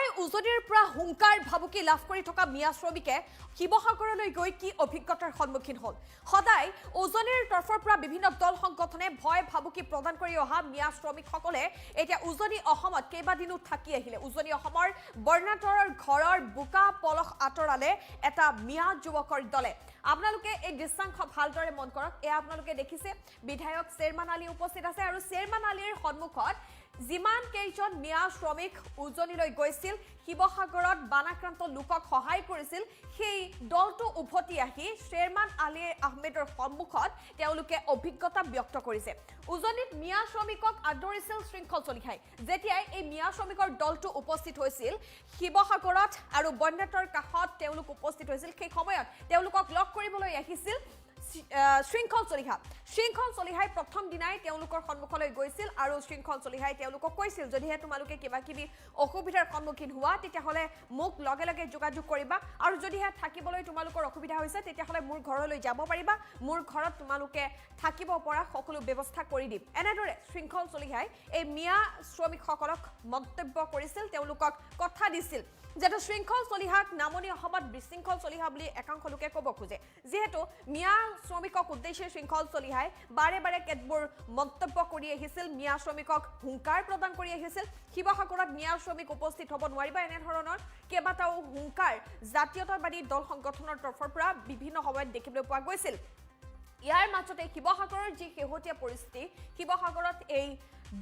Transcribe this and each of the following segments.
সদায় উজনিৰ পৰা হুংকাৰ ভাবুকি লাভ কৰি থকা মিয়া শ্ৰমিকে শিৱসাগৰলৈ গৈ কি অভিজ্ঞতাৰ সন্মুখীন হ'ল সদায় উজনিৰ তৰফৰ পৰা বিভিন্ন দল সংগঠনে ভয় ভাবুকি প্ৰদান কৰি অহা মিয়া শ্ৰমিকসকলে এতিয়া উজনি অসমত কেইবাদিনো থাকি আহিলে উজনি অসমৰ বৰ্ণাঢ্যৰ ঘৰৰ বোকা পলস আঁতৰালে এটা মিয়া যুৱকৰ দলে আপোনালোকে এই দৃশ্যাংশ ভালদৰে মন কৰক এয়া আপোনালোকে দেখিছে বিধায়ক চেয়াৰমান আলী উপস্থিত আছে আৰু চেয়াৰমান আলীৰ সন্মুখত যিমান কেইজন মিয়া শ্ৰমিক উজনিলৈ গৈছিল শিৱসাগৰত বানাক্ৰান্ত লোকক সহায় কৰিছিল সেই দলটো উভতি আহি চেয়াৰমান আলী আহমেদৰ সন্মুখত তেওঁলোকে অভিজ্ঞতা ব্যক্ত কৰিছে উজনিত মিয়া শ্ৰমিকক আদৰিছিল শৃংখল চলিহাই যেতিয়াই এই মিয়া শ্ৰমিকৰ দলটো উপস্থিত হৈছিল শিৱসাগৰত আৰু বন্যাতৰ কাষত তেওঁলোক উপস্থিত হৈছিল সেই সময়ত তেওঁলোকক লগ কৰিবলৈ আহিছিল শৃংখল চলিহাই প্ৰথম দিনাই তেওঁলোকৰ সন্মুখলৈ গৈছিল আৰু শৃংখল চলিহাই তেওঁলোকক কৈছিল যদিহে তোমালোকে কিবা কিবি অসুবিধাৰ সন্মুখীন হোৱা তেতিয়াহ'লে মোক লগে লগে যোগাযোগ কৰিবা আৰু যদিহে থাকিবলৈ তোমালোকৰ অসুবিধা হৈছে তেতিয়াহ'লে মোৰ ঘৰলৈ যাব পাৰিবা মোৰ ঘৰত তোমালোকে থাকিব পৰা সকলো ব্যৱস্থা কৰি দিম এনেদৰে শৃংখল চলিহাই এই মিয়া শ্ৰমিকসকলক মন্তব্য কৰিছিল তেওঁলোকক কথা দিছিল যেটো শৃংখল চলিহাক নামনি অসমত বিশৃংখল চলিহা বুলি একাংশ লোকে ক'ব খোজে যেহেতু মিয়া শ্ৰমিকক উদ্দেশ্যে শৃংখল চলিহাই বাৰে বাৰে কেতবোৰ মন্তব্য কৰি আহিছিল মিয়া শ্ৰমিকক হুংকাৰ প্ৰদান কৰি আহিছিল শিৱসাগৰত মিয়া শ্ৰমিক উপস্থিত হ'ব নোৱাৰিবা এনে ধৰণৰ কেইবাটাও হুংকাৰ জাতীয়তাবাদী দল সংগঠনৰ তৰফৰ পৰা বিভিন্ন সময়ত দেখিবলৈ পোৱা গৈছিল ইয়াৰ মাজতে শিৱসাগৰৰ যি শেহতীয়া পৰিস্থিতি শিৱসাগৰত এই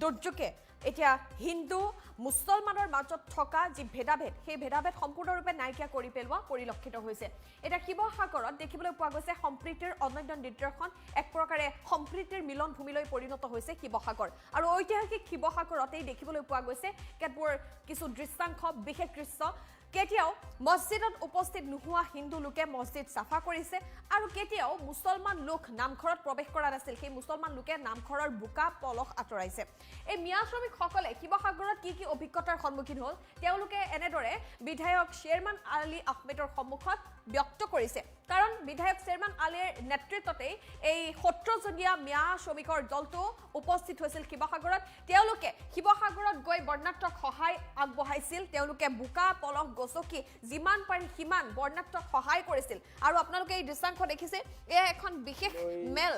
দুৰ্যোগে এতিয়া হিন্দু মুছলমানৰ মাজত থকা যি ভেদাভেদ সেই ভেদাভেদ সম্পূৰ্ণৰূপে নাইকিয়া কৰি পেলোৱা পৰিলক্ষিত হৈছে এতিয়া শিৱসাগৰত দেখিবলৈ পোৱা গৈছে সম্প্ৰীতিৰ অনন্য নিদৰ্শন এক প্ৰকাৰে সম্প্ৰীতিৰ মিলন ভূমিলৈ পৰিণত হৈছে শিৱসাগৰ আৰু ঐতিহাসিক শিৱসাগৰতেই দেখিবলৈ পোৱা গৈছে কেতবোৰ কিছু দৃশ্যাংশ বিশেষ দৃশ্য কেতিয়াও মছজিদত উপস্থিত নোহোৱা হিন্দু লোকে মছজিদ চাফা কৰিছে আৰু কেতিয়াও মুছলমান লোক নামঘৰত প্ৰৱেশ কৰা নাছিল সেই মুছলমান লোকে নামঘৰৰ বোকা পলস আঁতৰাইছে এই মিয়া শ্ৰমিকসকলে শিৱসাগৰত কি অভিজ্ঞতাৰ সন্মুখীন হ'ল তেওঁলোকে এনেদৰে বিধায়ক চেয়াৰমান আলী আহমেদৰ সন্মুখত ব্যক্ত কৰিছে কাৰণ বিধায়ক চেয়াৰমান আলীৰ নেতৃত্বতেই এই 17জনীয়া মিয়া শ্ৰমিকৰ দলটো উপস্থিত হৈছিল শিৱসাগৰত তেওঁলোকে শিৱসাগৰত গৈ বৰ্ণাঢ্যক সহায় আগবঢ়াইছিল তেওঁলোকে বোকা পলস গছকি যিমান পাৰি সিমান বৰ্ণাঢ্যক সহায় কৰিছিল আৰু আপোনালোকে এই দৃশ্যাংশ দেখিছে এয়া এখন বিশেষ মেল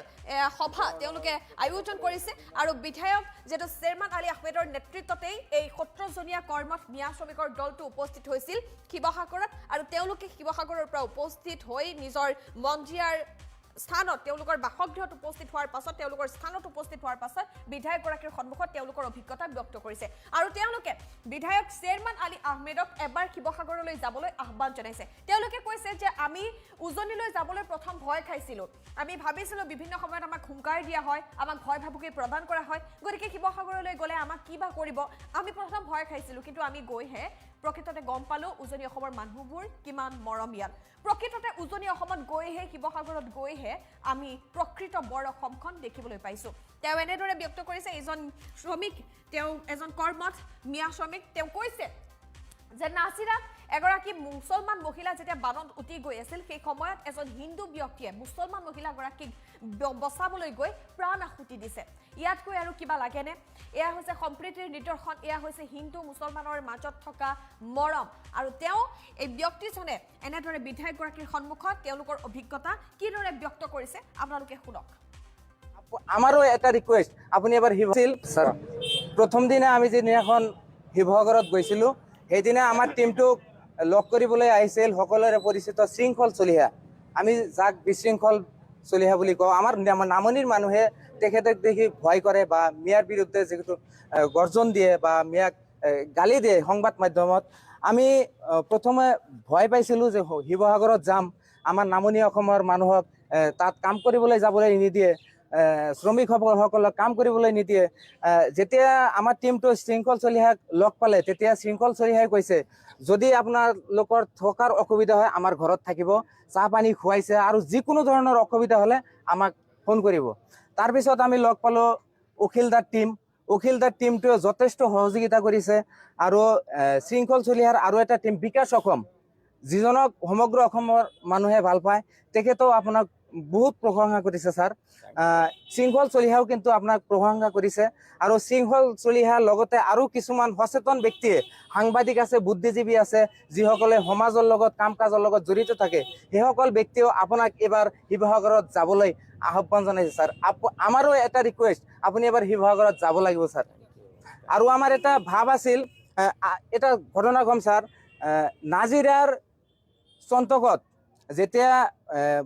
সভা তেওঁলোকে আয়োজন কৰিছে আৰু বিধায়ক যেটো চেয়াৰমান আলী আহমেদৰ নেতৃত্বতেই এই 17জনীয়া কৰ্মত মিয়া শ্ৰমিকৰ দলটো উপস্থিত হৈছিল শিৱসাগৰত আৰু তেওঁলোকে শিৱসাগৰৰ পৰা উপস্থিত হৈ নিজৰ মন্দিৰৰ স্থানত তেওঁলোকৰ বাসগৃহত উপস্থিত হোৱাৰ পাছত তেওঁলোকৰ স্থানত উপস্থিত হোৱাৰ পাছত বিধায়ক গৰাকীৰ সন্মুখত তেওঁলোকৰ অভিজ্ঞতা ব্যক্ত কৰিছে আৰু তেওঁলোকে বিধায়ক চেয়াৰমান আলী আহমেদক এবাৰ শিৱসাগৰলৈ যাবলৈ আহ্বান জনাইছে তেওঁলোকে কৈছে যে আমি উজনিলৈ যাবলৈ প্ৰথম ভয় খাইছিলো আমি ভাবিছিলো বিভিন্ন সময়ত আমাক হুংকাৰ দিয়া হয় আমাক ভয় ভাবুকি প্ৰদান কৰা হয় গতিকে শিৱসাগৰলৈ গ'লে আমাক কিবা কৰিব আমি প্ৰথম ভয় খাইছিলো কিন্তু আমি গৈহে প্ৰকৃততে গম পালো উজনি অসমৰ মানুহবোৰ কিমান মৰমিয়াল প্ৰকৃততে উজনি অসমত গৈহে শিৱসাগৰত গৈহে আমি প্ৰকৃত বৰ অসমখন দেখিবলৈ পাইছো তেওঁ এনেদৰে ব্যক্ত কৰিছে এজন শ্ৰমিক তেওঁ এজন কৰ্মত মিয়া শ্ৰমিক তেওঁ কৈছে যে নাছিৰা এগৰাকী মুছলমান মহিলা যেতিয়া বানত উঠি গৈ আছিল সেই সময়ত এজন হিন্দু ব্যক্তিয়ে মুছলমান মহিলাগৰাকীক বচাবলৈ গৈ প্ৰাণ আহুতি দিছে ইয়াতকৈ আৰু কিবা লাগেনে এয়া হৈছে সম্প্ৰীতিৰ নিদৰ্শন এয়া হৈছে হিন্দু মুছলমানৰ মাজত থকা মৰম আৰু তেওঁ এই ব্যক্তিজনে এনেদৰে বিধায়কগৰাকীৰ সন্মুখত তেওঁলোকৰ অভিজ্ঞতা কিদৰে ব্যক্ত কৰিছে আপোনালোকে শুনক আমাৰো এটা ৰিকুৱেষ্ট আপুনি এবাৰ হিছিল স্যাৰ প্ৰথম দিনা আমি যেদিনাখন শিৱসাগৰত গৈছিলোঁ সেইদিনা আমাৰ টিমটোক লগ কৰিবলৈ আহিছিল সকলোৰে পৰিচিত শৃংখল চলিহা আমি যাক বিশৃংখল চলিহা বুলি কওঁ আমাৰ নামনিৰ মানুহে তেখেতক দেখি ভয় কৰে বা মিয়াৰ বিৰুদ্ধে যিটো গৰ্জন দিয়ে বা মিয়াক গালি দিয়ে সংবাদ মাধ্যমত আমি প্ৰথমে ভয় পাইছিলোঁ যে শিৱসাগৰত যাম আমাৰ নামনি অসমৰ মানুহক তাত কাম কৰিবলৈ যাবলৈ নিদিয়ে শ্ৰমিকসকলক কাম কৰিবলৈ নিদিয়ে যেতিয়া আমাৰ টিমটো শৃংখল চলিহাক লগ পালে তেতিয়া শৃংখল চলিহাই কৈছে যদি আপোনালোকৰ থকাৰ অসুবিধা হয় আমাৰ ঘৰত থাকিব চাহ পানী খুৱাইছে আৰু যিকোনো ধৰণৰ অসুবিধা হ'লে আমাক ফোন কৰিব তাৰপিছত আমি লগ পালোঁ উখিলদাৰ টিমটোৱে যথেষ্ট সহযোগিতা কৰিছে আৰু শৃংখল চলিহাৰ আৰু এটা টিম বিকাশ অসম যিজনক সমগ্ৰ অসমৰ মানুহে ভাল পায় তেখেতেও আপোনাক বহুত প্ৰশংসা কৰিছে ছাৰ। শৃংখল চলিহাও কিন্তু আপোনাক প্ৰশংসা কৰিছে আৰু শৃংখল চলিহাৰ লগতে আৰু কিছুমান সচেতন ব্যক্তিয়ে সাংবাদিক আছে, বুদ্ধিজীৱী আছে, যিসকলে সমাজৰ লগত কাম কাজৰ লগত জড়িত থাকে, সেইসকল ব্যক্তিয়েও আপোনাক এবাৰ শিৱসাগৰত যাবলৈ আহ্বান জনাইছে ছাৰ। আমাৰো এটা ৰিকুৱেষ্ট, আপুনি এবাৰ শিৱসাগৰত যাব লাগিব ছাৰ। আৰু আমাৰ এটা ভাৱ আছিল, এটা ঘটনা কম ছাৰ। নাজিৰাৰ চন্তকত যেতিয়া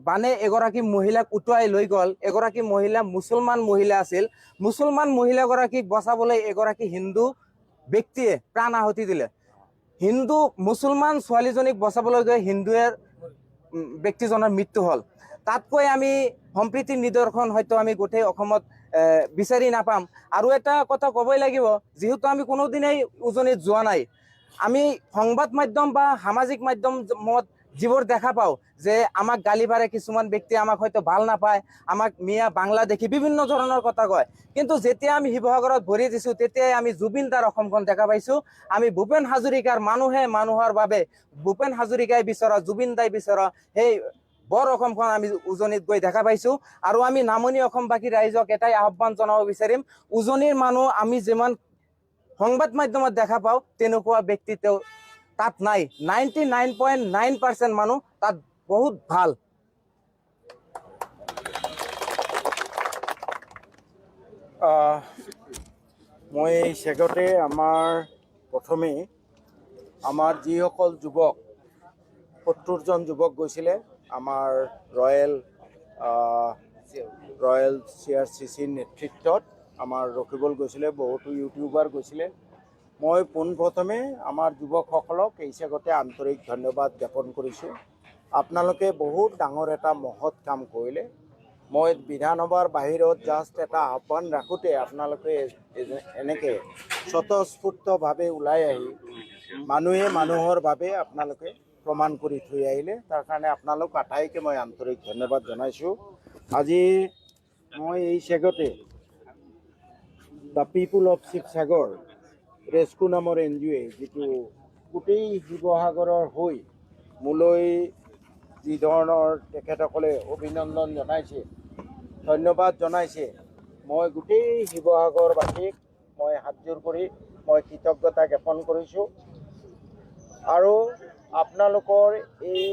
বানে এগৰাকী মহিলাক উটুৱাই লৈ গ'ল, এগৰাকী মহিলা মুছলমান মহিলা আছিল, মুছলমান মহিলাগৰাকীক বচাবলৈ এগৰাকী হিন্দু ব্যক্তিয়ে প্ৰাণ আহুতি দিলে। হিন্দু মুছলমান ছোৱালীজনীক বচাবলৈ গৈ হিন্দুৱে ব্যক্তিজনৰ মৃত্যু হ'ল। তাতকৈ আমি সম্প্ৰীতিৰ নিদৰ্শন হয়তো আমি গোটেই অসমত বিচাৰি নাপাম। আৰু এটা কথা ক'বই লাগিব, যিহেতু আমি কোনোদিনেই উজনিত যোৱা নাই, আমি সংবাদ মাধ্যম বা সামাজিক মাধ্যমত যিবোৰ দেখা পাওঁ যে আমাক গালি পাৰে, কিছুমান ব্যক্তি আমাক হয়তো ভাল নাপায়, আমাক মিয়া বাংলা দেখি বিভিন্ন ধৰণৰ কথা কয়। কিন্তু যেতিয়া আমি শিৱসাগৰত ভৰি দিছোঁ, তেতিয়াই আমি জুবিন দাৰ অসমখন দেখা পাইছোঁ। আমি ভূপেন হাজৰিকাৰ মানুহে মানুহৰ বাবে, ভূপেন হাজৰিকাই বিচৰা, জুবিন দাই বিচৰা সেই বৰ অসমখন আমি উজনিত গৈ দেখা পাইছোঁ। আৰু আমি নামনি অসমবাসী ৰাইজক এটাই আহ্বান জনাব বিচাৰিম, উজনিৰ মানুহ আমি যিমান সংবাদ মাধ্যমত দেখা পাওঁ তেনেকুৱা ব্যক্তি তাত নাই। 99.9% মানুহ তাত বহুত ভাল। মই শেষতে প্ৰথমেই আমাৰ যিসকল যুৱক, 70জন যুৱক গৈছিলে আমাৰ ৰয়েল CRCCৰ নেতৃত্বত আমাৰ ৰখিবলৈ গৈছিলে, বহুতো ইউটিউবাৰ গৈছিলে। মই পোনপ্ৰথমে আমাৰ যুৱকসকলক এই চেগতে আন্তৰিক ধন্যবাদ জ্ঞাপন কৰিছোঁ। আপোনালোকে বহুত ডাঙৰ এটা মহৎ কাম কৰিলে। মই বিধানসভাৰ বাহিৰত জাষ্ট এটা আহ্বান ৰাখোঁতে আপোনালোকে এনেকৈ স্বতঃস্ফূৰ্তভাৱে ওলাই আহি মানুহে মানুহৰ বাবে আপোনালোকে প্ৰমাণ কৰি থৈ আহিলে। তাৰ কাৰণে আপোনালোক আটাইকে মই আন্তৰিক ধন্যবাদ জনাইছোঁ। আজি মই এই চেগতে দ্য পিপুল অফ শিৱসাগৰ ৰেস্কু নামৰ NGO যিটো গোটেই শিৱসাগৰৰ হৈ মোলৈ যি ধৰণৰ তেখেতসকলে অভিনন্দন জনাইছে, ধন্যবাদ জনাইছে, মই গোটেই শিৱসাগৰবাসীক মই হাতযোৰ কৰি মই কৃতজ্ঞতা জ্ঞাপন কৰিছোঁ। আৰু আপোনালোকৰ এই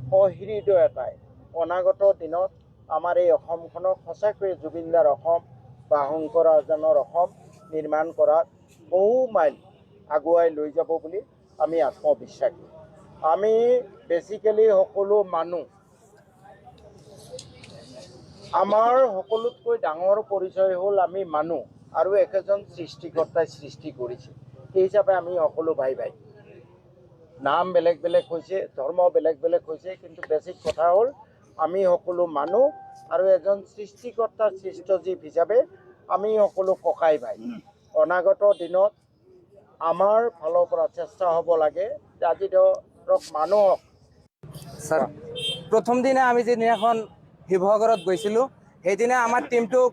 সহৃদয়তাই অনাগত দিনত আমাৰ এই অসমখনক সঁচাকৈয়ে জুবিনদাৰ অসম বা শংকৰ আজানৰ অসম নিৰ্মাণ কৰাত বহু মাইল আগুৱাই লৈ যাব বুলি আমি আত্মবিশ্বাসী। আমি বেচিকেলি সকলো মানুহ, আমাৰ সকলোতকৈ ডাঙৰ পৰিচয় হ'ল আমি মানুহ আৰু একেজন সৃষ্টিকৰ্তাই সৃষ্টি কৰিছে। সেই হিচাপে আমি সকলো ভাই ভাই। নাম বেলেগ বেলেগ হৈছে, ধৰ্ম বেলেগ বেলেগ হৈছে, কিন্তু বেছিক কথা হ'ল আমি সকলো মানুহ আৰু এজন সৃষ্টিকৰ্তাৰ সৃষ্টজীৱ হিচাপে আমি সকলো ককাই ভাই। অনাগত দিনত আমাৰ ফালৰ পৰা চেষ্টা হ'ব লাগে যে আজি ধৰক মানুহক ছাৰ, প্ৰথম দিনা আমি যিদিনাখন শিৱসাগৰত গৈছিলোঁ, সেইদিনা আমাৰ টীমটোক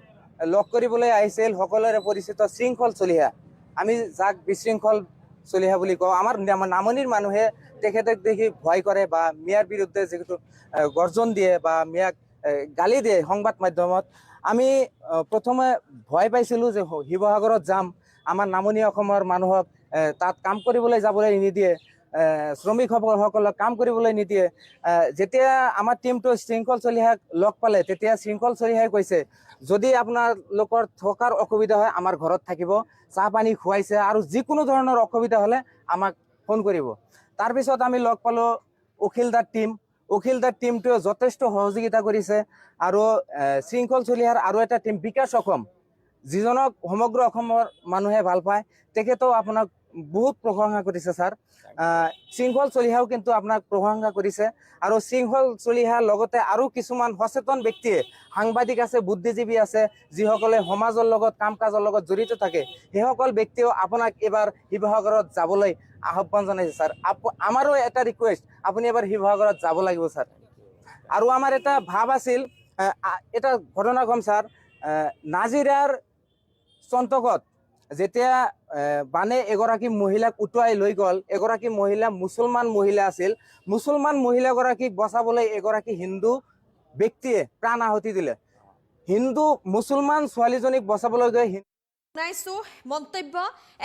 লগ কৰিবলৈ আহিছিল সকলোৰে পৰিচিত শৃংখল চলিহা। আমি যাক বিশৃংখল চলিহা বুলি কওঁ। আমাৰ নামনিৰ মানুহে তেখেতক দেখি ভয় কৰে বা মিয়াৰ বিৰুদ্ধে যিহেতু গৰ্জন দিয়ে বা মিয়াক গালি দিয়ে সংবাদ মাধ্যমত। আমি প্ৰথমে ভয় পাইছিলোঁ যে শিৱসাগৰত যাম, আমাৰ নামনি অসমৰ মানুহক তাত কাম কৰিবলৈ যাবলৈ নিদিয়ে, শ্ৰমিকসকলক কাম কৰিবলৈ নিদিয়ে। যেতিয়া আমাৰ টীমটো শৃংখল চলিহাক লগ পালে, তেতিয়া শৃংখল চলিহাই কৈছে, যদি আপোনালোকৰ থকাৰ অসুবিধা হয় আমাৰ ঘৰত থাকিব, চাহ পানী খুৱাইছে, আৰু যিকোনো ধৰণৰ অসুবিধা হ'লে আমাক ফোন কৰিব। তাৰপিছত আমি লগ পালোঁ অখিলদাৰ টীম। অখিলদাৰ টীমটোৱে যথেষ্ট সহযোগিতা কৰিছে। আৰু শৃংখল চলিহাৰ আৰু এটা টীম বিকাশ অসম, যিজনক সমগ্ৰ অসমৰ মানুহে ভাল পায়, তেখেতেও আপোনাক বহুত প্ৰশংসা কৰিছে ছাৰ। শৃংখল চলিহাও কিন্তু আপোনাক প্ৰশংসা কৰিছে। আৰু শৃংখল চলিহাৰ লগতে আৰু কিছুমান সচেতন ব্যক্তিয়ে, সাংবাদিক আছে, বুদ্ধিজীৱী আছে, যিসকলে সমাজৰ লগত কাম কাজৰ লগত জড়িত থাকে, সেইসকল ব্যক্তিয়েও আপোনাক এবাৰ শিৱসাগৰত যাবলৈ আহ্বান জনাইছে ছাৰ। আমাৰো এটা ৰিকুৱেষ্ট, আপুনি এবাৰ শিৱসাগৰত যাব লাগিব ছাৰ। আৰু আমাৰ এটা ভাৱ আছিল, এটা ঘটনা কম ছাৰ। নাজিৰাৰ চন্তকত যেতিয়া বানে এগৰাকী মহিলাক উটুৱাই লৈ গ'ল, এগৰাকী মহিলা মুছলমান মহিলা আছিল, মুছলমান মহিলাগৰাকীক বচাবলৈ এগৰাকী হিন্দু ব্যক্তিয়ে প্ৰাণ আহুতি দিলে হিন্দু মুছলমান ছোৱালীজনীক বচাবলৈ গৈ শুনাইছো মন্তব্য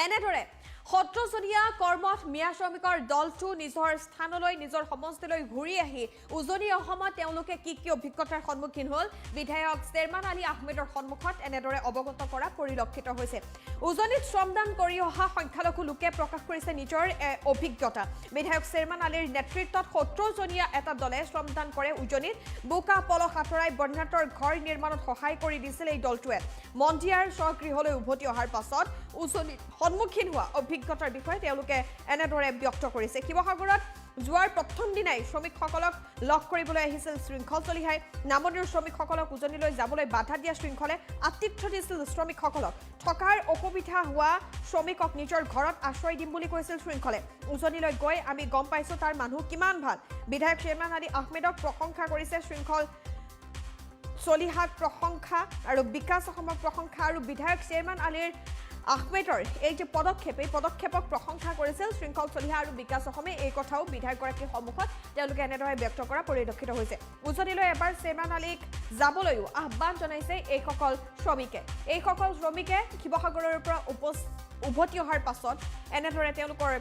এনেদৰে 17জনীয়া কৰ্মঠ মিয়া শ্ৰমিকৰ দলটো নিজৰ স্থানলৈ নিজৰ সমষ্টিলৈ ঘূৰি আহি উজনি অসমত তেওঁলোকে কি অভিজ্ঞতাৰ সন্মুখীন হ'ল বিধায়ক চেয়াৰমান আলী আহমেদৰ সন্মুখত এনেদৰে অৱগত কৰা পৰিলক্ষিত হৈছে উজনিত শ্ৰমদান কৰি অহা সংখ্যালঘু লোকে প্ৰকাশ কৰিছে নিজৰ অভিজ্ঞতা বিধায়ক চেয়াৰমান আলীৰ নেতৃত্বত 17জনীয়া এটা দলে শ্ৰমদান কৰে উজনিত বোকা পলস আঁতৰাই বন্যাতৰ ঘৰ নিৰ্মাণত সহায় কৰি দিছিল এই দলটোৱে মন্দিয়াৰ স্বগৃহলৈ উভতি অহাৰ পাছত উজনিত সন্মুখীন হোৱা অভিজ্ঞতাৰ বিষয়ে তেওঁলোকে এনেদৰে ব্যক্ত কৰিছে শিৱসাগৰত যোৱাৰ প্ৰথম দিনাই শ্ৰমিকসকলক লগ কৰিবলৈ আহিছিল শৃংখল চলিহাই নামনিৰ শ্ৰমিকসকলক উজনিলৈ যাবলৈ বাধা দিয়া শৃংখলে আতিথ্য দিছিল শ্ৰমিকসকলক থকাৰ অসুবিধা হোৱা শ্ৰমিকক নিজৰ ঘৰত আশ্ৰয় দিম বুলি কৈছিল শৃংখলে উজনিলৈ গৈ আমি গম পাইছো তাৰ মানুহ কিমান ভাল বিধায়ক চেয়াৰমান আলী আহমেদক প্ৰশংসা কৰিছে শৃংখল চলিহাক প্ৰশংসা আৰু বিকাশ অসমক প্ৰশংসা আৰু বিধায়ক চেয়াৰমান আলীৰ আহমেদৰ এই যে পদক্ষেপক প্ৰশংসা কৰিছিল শৃংখল চলিহা আৰু বিকাশ অসমে এই কথাও বিধায়কগৰাকীৰ সন্মুখত তেওঁলোকে এনেদৰে ব্যক্ত কৰা পৰিলক্ষিত হৈছে উজনিলৈ এবাৰ চেয়াৰমান আলীক যাবলৈও আহ্বান জনাইছে এইসকল শ্ৰমিকে শিৱসাগৰৰ পৰা উভতি অহাৰ পাছত এনেদৰে তেওঁলোকৰ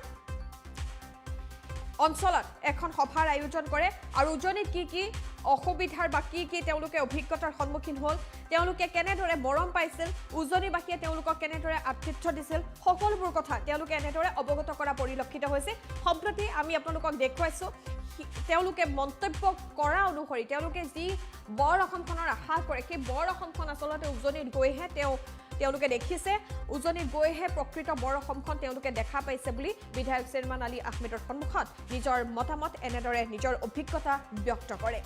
অঞ্চলত এখন সভাৰ আয়োজন কৰে আৰু উজনিত কি অসুবিধাৰ বা কি তেওঁলোকে অভিজ্ঞতাৰ সন্মুখীন হ'ল তেওঁলোকে কেনেদৰে মৰম পাইছিল উজনিবাসীয়ে তেওঁলোকক কেনেদৰে আতিথ্য দিছিল সকলোবোৰ কথা তেওঁলোকে এনেদৰে অৱগত কৰা পৰিলক্ষিত হৈছে সম্প্ৰতি আমি আপোনালোকক দেখুৱাইছো তেওঁলোকে মন্তব্য কৰা অনুসৰি তেওঁলোকে যি বৰ অসমখনৰ আশা কৰে সেই বৰ অসমখন আচলতে উজনিত গৈহে তেওঁলোকে দেখিছে উজনিত গৈহে প্ৰকৃত বৰ অসমখন তেওঁলোকে দেখা পাইছে বুলি বিধায়ক চেয়াৰমান আলী আহমেদৰ সন্মুখত নিজৰ মতামত এনেদৰে নিজৰ অভিজ্ঞতা ব্যক্ত কৰে